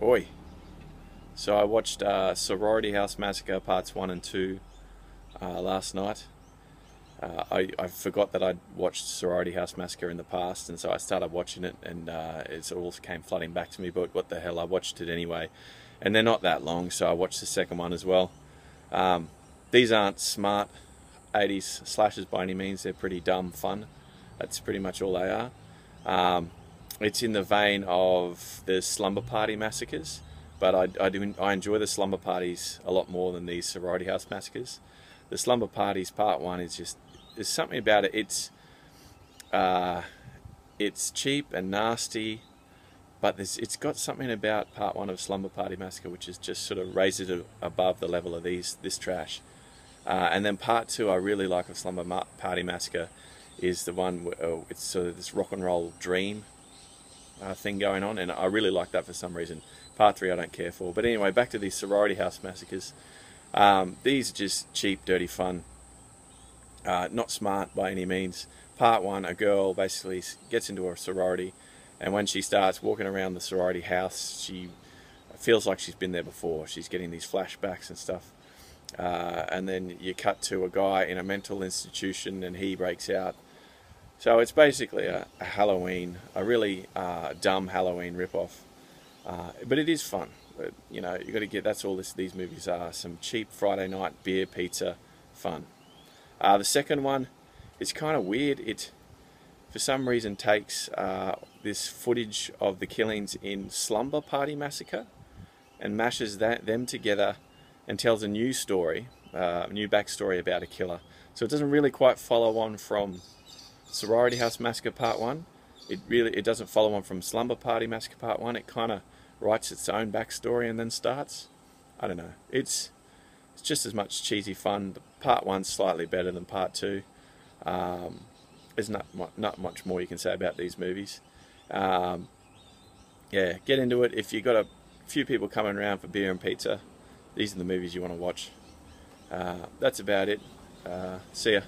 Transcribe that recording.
Oi. So I watched Sorority House Massacre Parts 1 and 2 last night. I forgot that I'd watched Sorority House Massacre in the past, and so I started watching it, and it all came flooding back to me, but what the hell, I watched it anyway. And they're not that long, so I watched the second one as well. These aren't smart 80s slashers by any means, they're pretty dumb fun. That's pretty much all they are. It's in the vein of the Slumber Party massacres, but I enjoy the Slumber Parties a lot more than these Sorority House massacres. The Slumber Parties Part 1 is just, there's something about it. It's cheap and nasty, but it's got something about Part 1 of Slumber Party Massacre which is just sort of raises it above the level of this trash. And then Part 2 I really like of Slumber Party Massacre is the one where it's sort of this rock and roll dream thing going on, and I really like that for some reason. Part 3 I don't care for. But anyway, back to these Sorority House Massacres. These are just cheap, dirty fun. Not smart by any means. Part 1, a girl basically gets into a sorority, and when she starts walking around the sorority house, she feels like she's been there before. She's getting these flashbacks and stuff. And then you cut to a guy in a mental institution, and he breaks out. So it's basically a Halloween, a really dumb Halloween ripoff. But it is fun. But, you know, you got to get, that's all these movies are, some cheap Friday night beer, pizza, fun. The second one, it's kind of weird. It, for some reason, takes this footage of the killings in Slumber Party Massacre and mashes them together and tells a new story, a new backstory about a killer. So it doesn't really quite follow on from Sorority House Massacre Part 1. It doesn't follow on from Slumber Party Massacre Part 1. It kind of writes its own backstory and then starts. I don't know. It's just as much cheesy fun. Part 1's slightly better than Part 2. There's not much more you can say about these movies. Yeah, get into it. If you've got a few people coming around for beer and pizza, these are the movies you want to watch. That's about it. See ya.